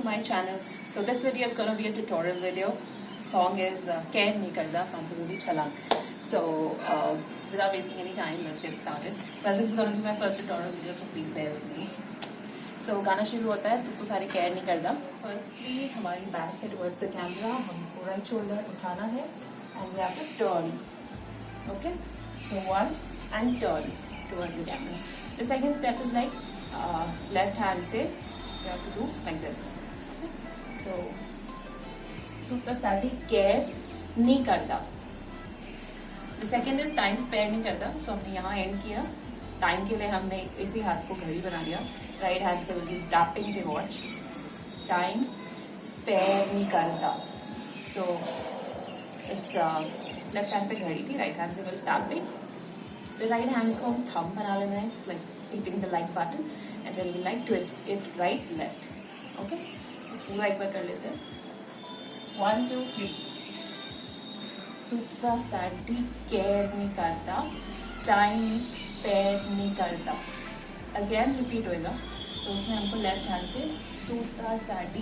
my channel. So this video is going to be a tutorial video. Song is Care Nahi Karda from the movie Chhalang. So without wasting any time, let's get started. Well, this is going to be my first tutorial video, so please bear with me. So गाना शुरू होता है तुमको सारी care नहीं करता. Firstly हमारी back है towards the camera. हमको right shoulder उठाना है and we have to turn. Okay. So one and turn towards the camera. The second step is like left hand से you have to do like this. Okay? So तुमको सारी care नहीं करता. The second is time spare नहीं करता. So हमने यहाँ and किया. टाइम के लिए हमने इसी हाथ को घड़ी बना लिया. राइट हैंड से will be tapping the watch. Time spare नहीं करता. सो इट्स लेफ्ट हैंड पे घड़ी थी, राइट हैंड से विल टैपिंग. फिर राइट हैंड को हम थंब बना लेना है. It's like hitting the like button and then we like twist it right left. Okay, so पूरा एक बार कर लेते हैं. 1 2 3. तुझा साडी केयर नहीं करता, टाइम स्पेयर नहीं करता. अगेन रिपीट होएगा. तो उसमें हमको लेफ्ट हैंड से तुझा साडी,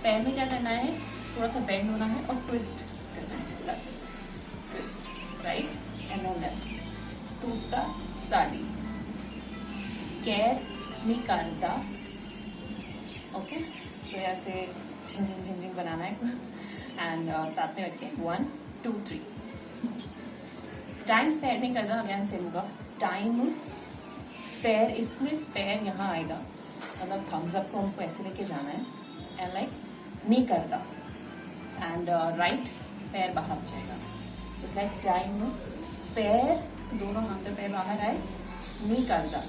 पैर में क्या करना है, थोड़ा सा बेंड होना है और ट्विस्ट करना है. That's it. Twist right and then left. तुझा साडी केयर नहीं करता. ओके, सो ऐसे झिंग झिंग झिंग झिंग बनाना है एंड साथ में रख के 1 2 3. टाइम स्पेयर नहीं करता. अगेन सेम होगा. टाइम स्पेयर, इसमें स्पेयर यहाँ आएगा, मतलब थम्स अप को हमको ऐसे लेके जाना है एंड लाइक नहीं करता एंड राइट पैर बाहर जाएगा. जस्ट लाइक टाइम स्पेयर, दोनों हाथ पे पैर बाहर आए, नहीं करता.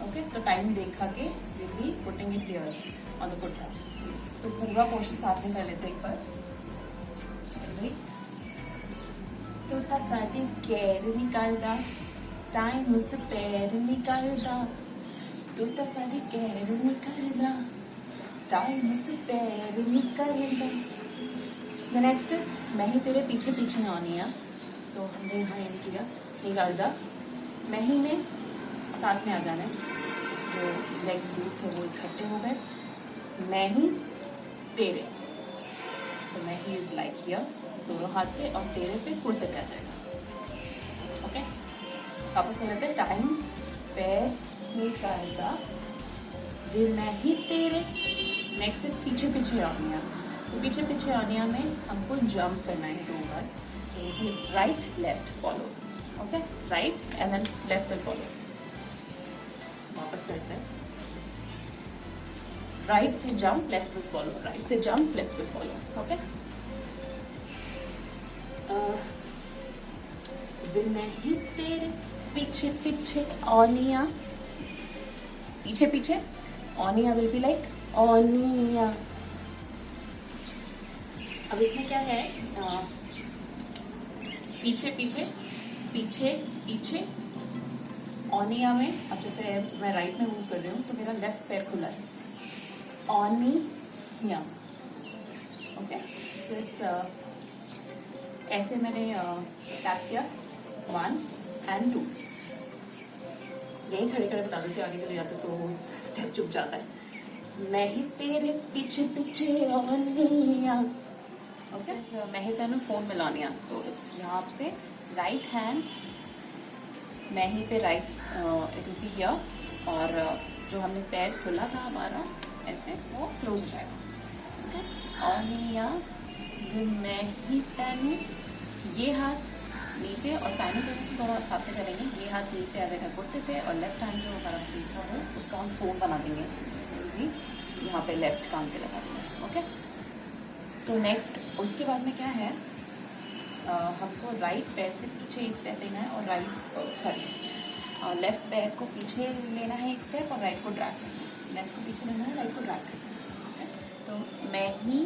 ओके, तो टाइम देखा के will be putting it here on the good side. तो पूरा पोर्शन साथ में कर लेते एक बार. तो साडी केयर नहीं करता, टाइम स्पेयर नहीं करता. तो साडी केयर नहीं करता, टाइम स्पेयर नहीं करता. द नेक्स्ट इज मैं ही तेरे पीछे पीछे आनी है. तो हमने यहाँ एंड किया नहीं करता. मैं ही में साथ में आ जाना है. जो लेग्स दूर थे वो इकट्ठे हो गए. मैं ही तेरे. सो मैं ही इज लाइक हियर, दोनों हाथ से, और तेरे पे कुर्ते पे आ जाएगा. ओके, वापस कर लेते हैं. टाइम स्पेयर नहीं करता, फिर मैं ही तेरे. नेक्स्ट इज पीछे पीछे आनिया. तो पीछे पीछे आनिया में हमको जंप करना है 2 बार. So right left follow. Okay, right and then left will follow. वापस करते हैं. राइट से jump, left will follow. Right से jump, left will follow. Okay, फिर मैं ही तेरे पीछे पीछे ऑनिया. पीछे पीछे ऑनिया विल बी लाइक ऑनिया. अब इसमें क्या है, पीछे पीछे पीछे पीछे ऑनिया में. अब जैसे मैं राइट में मूव कर रही हूँ तो मेरा लेफ्ट पैर खुला है. ऑनिया. ओके, सो इट्स ऐसे मैंने टैप किया 1 and 2. यही खड़े खड़े बता देते, आगे चले जाते तो स्टेप चुप जाता है. मैं ही तेरे पीछे पीछे ऑनिया. ओके, मैं ही तेनू फोन मिलानिया. तो इस यहाँ से राइट हैंड मैं ही पे right it will be here, और जो हमने पैर खुला था हमारा ऐसे, वो क्लोज हो जाएगा. ओके, ऑनिया मैं ही तेनू. ये हाथ नीचे और साइमल्टेनियसली दोनों हाथ साथ में चलेंगे. ये हाथ नीचे आ जाएगा घुटने पे, और लेफ्ट हैंड जो हमारा फ्री था वो उसका हम फोन बना देंगे. भी यहाँ पे लेफ्ट कान पे लगा देंगे. ओके, तो नेक्स्ट उसके बाद में क्या है, हमको राइट पैर से पीछे एक स्टेप लेना है, और लेफ्ट पैर को पीछे लेना है एक स्टेप, और राइट को ड्रैग करना है. लेफ्ट को पीछे लेना है, राइट को ड्रैग करना है. ओके, तो मैं ही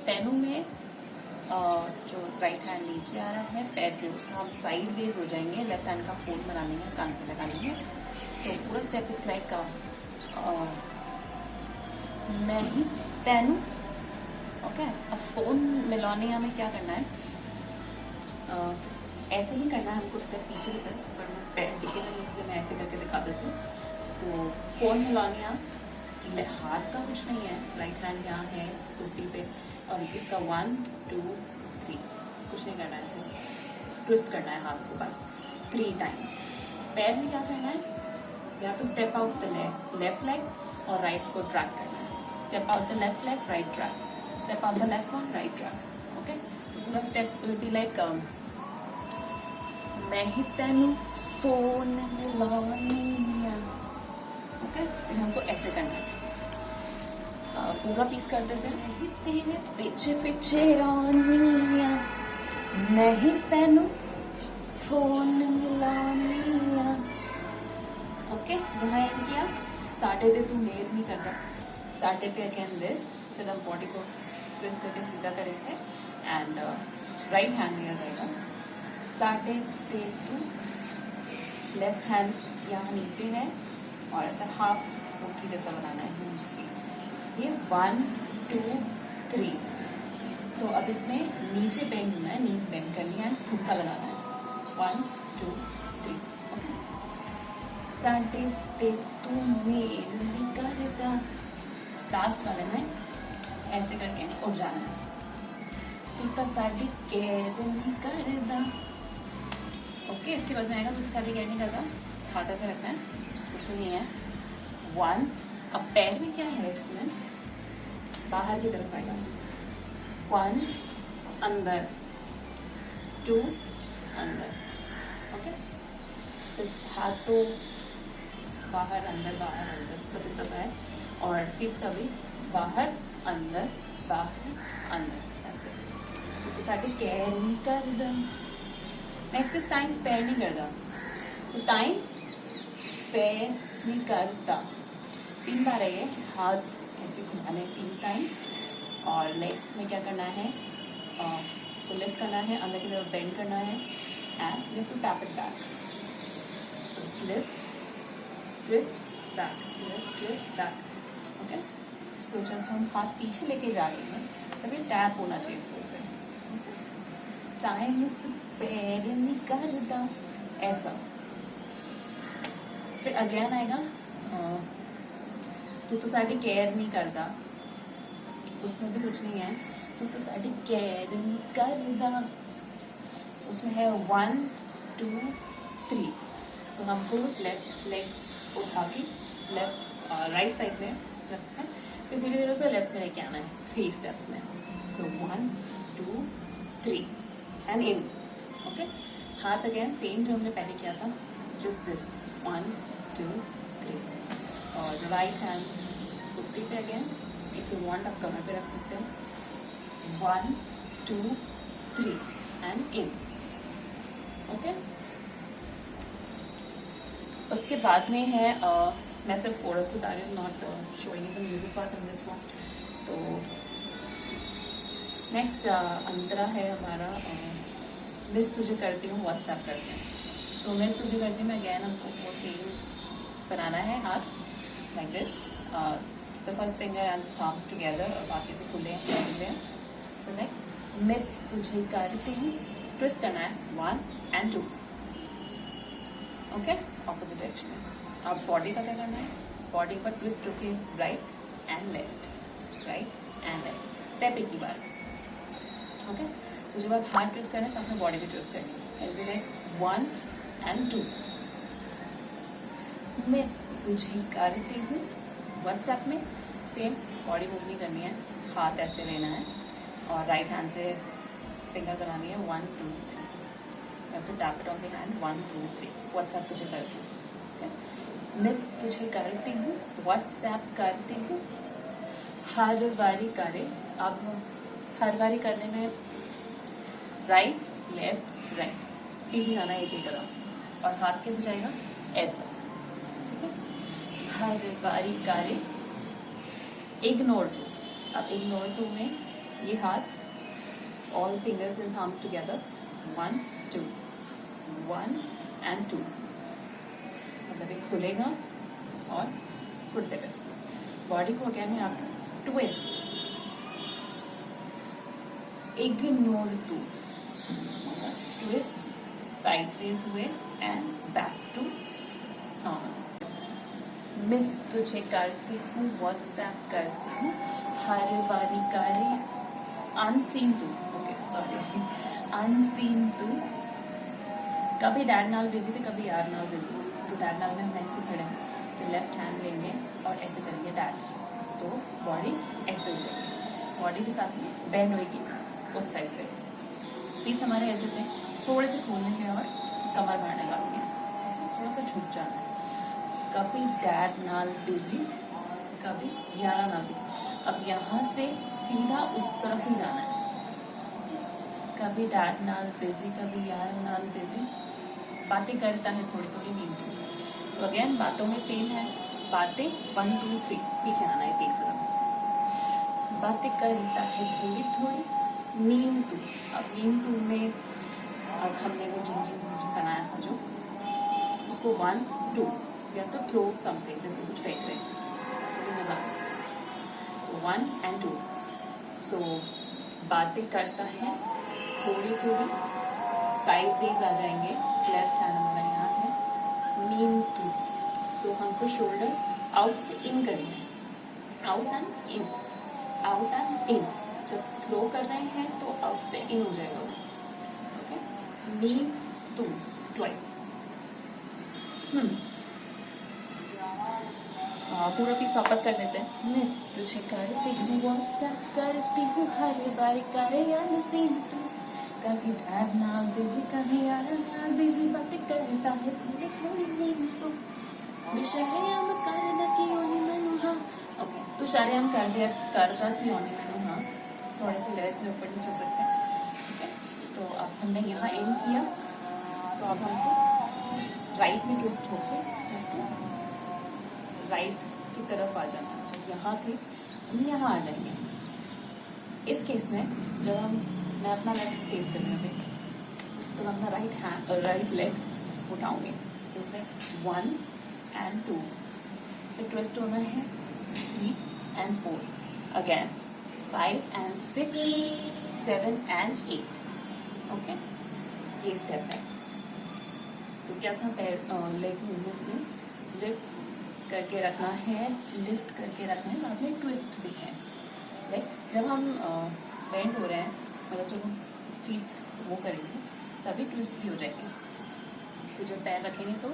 तेनू में जो राइट हैंड नीचे आ रहा है, पैर क्लोज था, हम साइड वेज हो जाएंगे. लेफ्ट हैंड का फोन बना लेंगे, कान पे लगा लेंगे. तो पूरा स्टेप इस लाइक मैं ही तेनू. ओके, अब फोन मिलाने में क्या करना है, ऐसे ही करना है हमको. स्टेप पीछे की तरफ, पर मैं पैर टिके नहीं, इसलिए मैं ऐसे करके दिखा देती हूँ. तो फोन मिलानिया हाथ का कुछ नहीं है, राइट हैंड यहाँ है कुर्ती पे, और इसका 1 2 3 कुछ नहीं करना है, ऐसे ट्विस्ट करना है हाथ को बस 3 टाइम्स। पैर में क्या करना है, you have to step out the left leg और राइट को ट्रैक करना है। Step out the left leg, right track, step out the left one, right track. Okay, पूरा स्टेप विल बी लाइक मैं ही तेनू फोन मिलानी आ। ओके, फिर हमको ऐसे करना है। पूरा पीस कर देते हैं। मैं ही तेरे पीछे पीछे रानी आ, मैं ही तेनू फोन मिलानी आ। ओके, यहाँ एंड किया। साटे पे तू मेर नहीं करता, साटे पे अगेन दिस, फिर हम बॉडी को ट्विस्ट करके सीधा करेंगे एंड राइट हैंड लिया जाएगा। साटे पे तू, लेफ्ट हैंड यहाँ नीचे है और ऐसा हाफ रोटी जैसा बनाना है लूज सी। ये 1 2 3। तो अब इसमें नीचे बेंड होना है, नीज बेंड करनी है, ठुमका लगाना है। 1 2 3। ओके, साटे पे तू मेर नहीं करता, लास्ट वाले में ऐसे करके उठ जाना है। तू तो साडी केयर नहीं करता। ओके, इसके बाद में आएगा तू तो साडी केयर नहीं करता, हाथ ऐसे रखना है, कुछ भी नहीं है। 1, अब पैर में क्या है, इसमें बाहर की तरफ आएगा। 1 अंदर, 2 अंदर। ओके, सो हाथ तो बाहर अंदर बस इतना सा है, और फीट्स का भी बाहर अंदर अंदर। That's it। तो साडी केयर नहीं करदा। नेक्स्ट इज टाइम स्पेयर नहीं करदा। तो टाइम स्पेयर नहीं करता 3 बार है ये। हाथ ऐसे घुमाने 3 टाइम, और लेग्स में क्या करना है, इसको लिफ्ट करना है, अंदर की तरफ बेंड करना है and you have to tap it back. So it's lift twist back, lift twist back. Okay, so जब हम हाथ पीछे लेके जा रहे हैं तभी टैप होना चाहिए फ्लोर पे। टाइम स्पेयर नहीं करदा, ऐसा। फिर अगेन आएगा तू तो साडी केयर नहीं करदा, उसमें भी कुछ नहीं है। तू तो साडी केयर नहीं करदा, उसमें है 1 2 3। तो हमको लेफ्ट लेग उठा के लेफ्ट राइट साइड में रखना है, फिर धीरे धीरे उसे लेफ्ट में लेके आना है 3 स्टेप्स में। सो 1 2 3 एंड इन। ओके, हाथ अगेन सेम जो हमने पहले किया था, जस्ट दिस 1 2 3, और राइट हैंड कुर्ती पे अगेन, इफ यू वांट आप कमर पे रख सकते हो। 1 2 3 एंड इन। ओके, उसके बाद में है मैं सिर्फ कोरस बता रही हूँ, not showing the music part in this one. तो नेक्स्ट अंतरा है हमारा मिस तुझे करती हूँ व्हाट्सएप करते हैं। सो मिस तुझे करती हूँ मैं अगेन हमको वो सेम बनाना है, हाथ like this, the first finger and thumb together, और बाकी से खुले हैं। सो लाइक मिस तुझे करती हूँ, ट्विस्ट करना है 1 and 2। ओके, ऑपोजिट डायरेक्शन में। अब बॉडी का क्या करना है, बॉडी पर ट्विस्ट रुके right and left, right and left, step एक ही बार। ओके, तो जब आप हाथ ट्विस्ट करें साथ में बॉडी भी ट्विस्ट करेंगे। It will like 1 and 2। Miss तुझे करती हूँ व्हाट्सएप में, सेम बॉडी मूव नहीं करनी है, हाथ ऐसे लेना है और राइट हैंड से फिंगर बनानी है 1 2 3। You have to tap it on the hand 1 2 3। WhatsApp तुझे करती हूँ, okay? मिस तुझे करती हूँ व्हाट्सएप करती हूँ, हर बारी करे। अब हर बारी करने में राइट लेफ्ट राइट पीछे जाना है एक ही तरफ, और हाथ कैसे जाएगा, ऐसा। ठीक है, हर बारी करे, इग्नोर टू। अब इग्नोर टू में ये हाथ all fingers will thumb together 1 2 1 and 2। मतलब ये खुलेगा और कुर्ते पे बॉडी को अगेन आप twist, ignore two, twist sideways हुए and back to normal. Miss तुझे करती हूँ, व्हाट्सएप करती हूँ, हर बारी करे अनसीन तू, ओके सॉरी, अनसीन तू। कभी डैड नाल बिजी थे, कभी यार नाल बिजी। तो डैड नाल में हम ऐसे खड़े हैं, तो लेफ्ट हैंड लेंगे और ऐसे करेंगे डैड, तो बॉडी ऐसे हो जाएगी, बॉडी के साथ में बैंड होएगी उस साइड पे। फीट्स हमारे ऐसे थे, थोड़े से खोल लेंगे और कमर बढ़ने वाली है, थोड़ा सा झुक जाना है। कभी डैड नाल बिजी, कभी यारा नाल बिजी। अब यहाँ से सीधा उस तरफ ही जाना है, कभी डैड नाल बिजी, कभी यारा नाल बिजी। बातें करता है थोड़ी थोड़ी नींद। तो अगेन बातों में सेम है, बातें 1 2 3 पीछे आना है 3 कदम। बातें करता है थोड़ी थोड़ी नींद तू। अब नींद तू में अब हमने वो जिंजी बनाया था जो, उसको 1 2 या तो थ्रो समथिंग, जैसे कुछ फेंक रहे हैं, थोड़ी मजाक से, 1 and 2। सो बातें करता है थोड़ी थोड़ी, साइड वेज आ जाएंगे, लेफ्ट हैंड हमारा यहाँ है, मीन टू। तो हमको शोल्डर्स आउट से इन करनी है, out and in, out and in. जब थ्रो कर रहे हैं तो आउट से इन हो जाएगा, ओके। Mean two twice. पूरा पीस वापस कर लेते हैं। मिस तुझे करती हूँ, व्हाट्सएप करती हूँ, हर बार करे अनसीन तू। कभी डैड नाल बिजी, कभी यार नाल बिजी। बातें करता है थोड़ी थोड़ी नींद तू। विशर्यम करदा कि ओनी मैनू हाँ, ओके। तो शर्यम कर दिया, करदा कि ओनी मैनू हाँ, थोड़े से लिरिक्स में ऊपर नीचे हो सकते हैं, ठीक है। तो अब हमने यहाँ एंड किया, तो अब हमको राइट में ट्विस्ट होके राइट की तरफ आ जाना है। तो यहाँ थे, हम यहाँ आ जाएंगे। इस केस में जब मैं अपना लेग फेस करने पे, तो मैं अपना राइट लेग उठाऊंगी, तो उसमें 1 and 2, फिर ट्विस्ट होना है 3 and 4, again 5 and 6, 7 and 8, okay. ये स्टेप है। तो क्या था, लेग मूवमेंट में लिफ्ट करके रखना है, लिफ्ट करके रखना है, साथ में ट्विस्ट भी है। लाइक जब हम बेंड हो रहे हैं, मतलब जब हम फीट्स वो करेंगे तभी ट्विस्ट भी हो जाएगी। तो जब पैर रखेंगे तो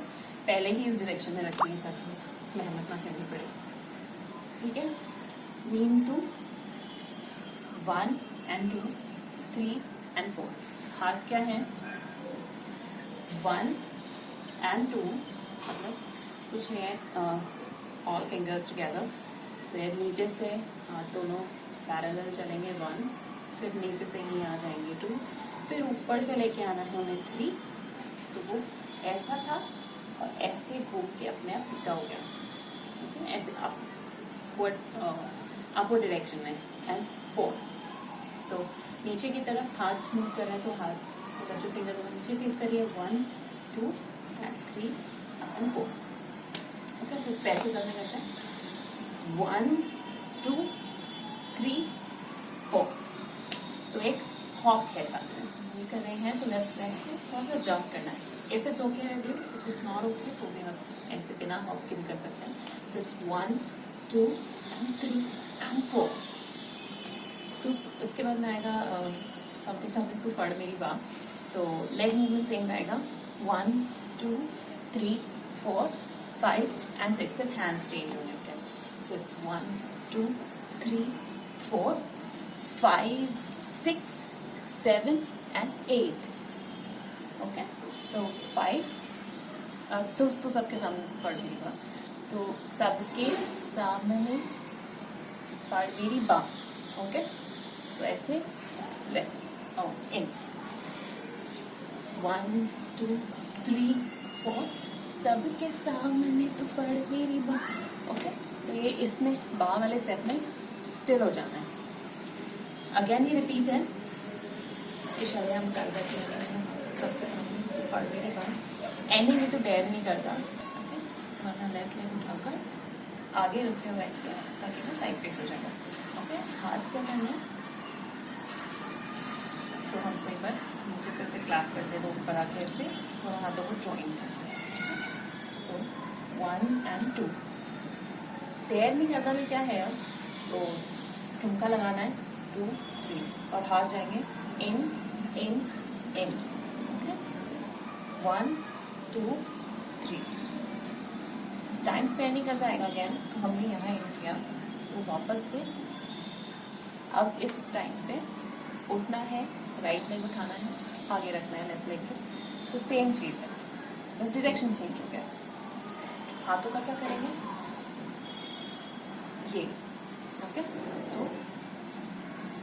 पहले ही इस डायरेक्शन में रखेंगे ताकि मेहनत ना करनी पड़े, ठीक है। Mean two 1 and 2, 3 and 4। हाथ क्या है, 1 and 2, मतलब कुछ है ऑल फिंगर्स टुगेदर। फिर नीचे से हाथ दोनों पैरेलल चलेंगे 1, फिर नीचे से ही आ जाएंगे 2, फिर ऊपर से लेके आना है उन्हें 3। तो वो ऐसा था और ऐसे घूम के अपने आप सीधा हो गया, ठीक है, ऐसे अपवर्ड डायरेक्शन में। एंड 4। सो नीचे की तरफ हाथ मूव कर रहे हैं, तो हाथ मतलब जो फिंगर वो नीचे फेस करिए, 1 2 and 3 and 4, ओके। तो पैर के साथ में करते हैं 1 2 3 4। सो एक हॉप है साथ में, ये कर रहे हैं तो लेफ्ट लेग को थोड़ा सा जंप करना है। If it's okay with you, if it's not okay तो भी आप ऐसे बिना हॉप के भी कर सकते हैं। तो इट्स 1 2 and 3 and 4। तो उसके बाद में आएगा समथिंग समथिंग टू फड़ मेरी बाह। तो लेग मूवमेंट सेम रहेगा, 1 2 3 4 5 and 6। सिर्फ हैंड्स चेंज होंगे, okay. So it's 1 2 3 4 5 6 7 and 8, okay. So 5 तो सबके सामने तो फड़ मेरी बाह, तो सबके सामने फड़ मेरी बाह, ओके। तो ऐसे लेफ्ट और इन 1 2 3 4, सबके सामने तो फड़ मेरी बाह, ओके। तो ये इसमें बाह वाले स्टेप में स्टिल हो जाना है। अगेन ये रिपीट है, इशारे हम कर देते हैं सबके सामने तो फड़ मेरी बाह। एंडिंग में तो डेयर नहीं करता, ओके। वरना लेफ्ट लेग उठाकर आगे रुके हुए ताकि वो साइड फेस हो जाएगा, ओके। हाथ क्या करना है, तो हम कई बार नीचे से ऐसे क्लैप करते हैं, ऊपर आके ऐसे दोनों हाथों को जॉइन करते हैं। सो 1 and 2 टेयर नहीं करना में क्या है, तो ठुमका लगाना है 2 3 और हाथ जाएंगे इन इन इन, ओके 1 2 3। टाइम स्पेयर नहीं करना आएगा अगेन, तो हमने यहाँ इन किया तो वापस से अब इस टाइम पे उठना है, राइट लेग उठाना है, आगे रखना है लेफ्ट लेग को, तो सेम चीज़ है, बस डायरेक्शन चेंज हो गया। हाथों का क्या करेंगे, ये ओके, तो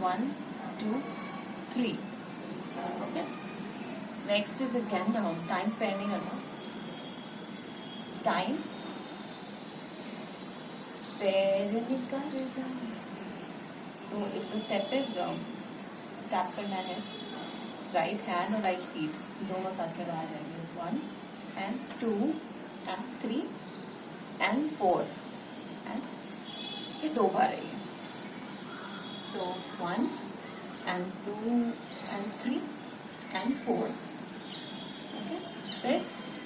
1 2 3 okay. Next is again down, time spare नहीं करना, टाइम स्पेयर नहीं करना। तो if the step is tap करना है, राइट हैंड और राइट फीट दोनों साथ में बाहर जाएंगे, 1 and 2 and 3 and 4 and ये 2 बार है, so 1 and 2 and 3 and 4 okay. फिर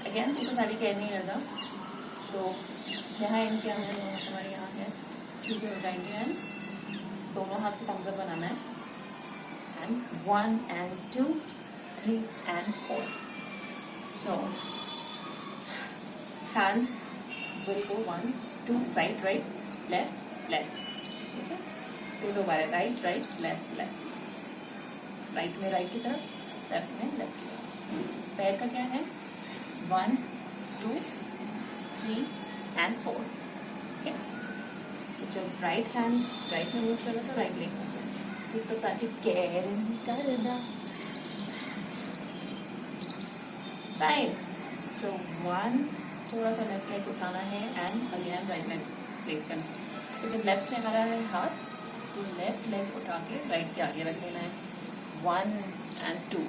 अगेन तो सारी कैर नहीं करता, तो यहाँ एंड क्या है, हमारे यहाँ है, सीधे हो जाएंगे एंड दोनों हाथ से थम्स अप बनाना है, and 1 and 2 3 and 4, so hands will go 1 2 right right left left, okay, so 2 बार right right left left, right में राइट की तरफ, लेफ्ट में लेफ्ट की तरफ। पैर का क्या है, 1 2 3 and 4 ओके। so जब राइट हैंड राइट में मूव कर रहा था, राइट लेग साठी कैर करना, फाइन। सो 1 थोड़ा सा लेफ्ट लेग उठाना है and again right leg place करना है। तो जब लेफ्ट में आ रहा है हाथ, तो लेफ्ट लेग उठा के राइट के आगे रख देना है, 1 and 2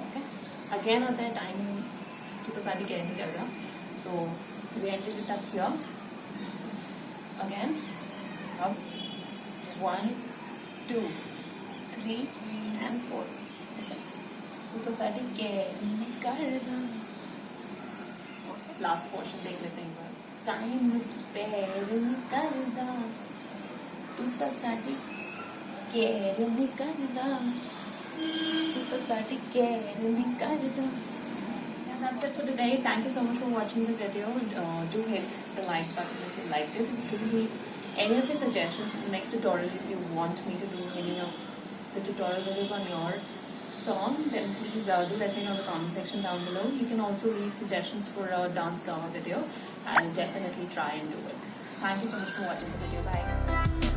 ओके। अगेन होता है टाइम तो सारी कैर नहीं कर रहा, तो री-एंट्री तक किया अगेन, अब 1 2 3 and 4 ओके। तो सारी कैर नहीं करना। लास्ट पोर्शन देख लेते हैं एक बार, टाइम स्पेयर नहीं करदा, तू तो साडी केयर नहीं करदा, तू तो साडी केयर नहीं करदा। And that's it for today. Thank you so much for watching the video. Do hit the like button if you liked it. Give me any of your suggestions for the next tutorial. If you want me to do any of the tutorial videos on your song, then please do let me know in the comment section down below. You can also leave suggestions for a dance cover video. I'll definitely try and do it. Thank you so much for watching the video. Bye.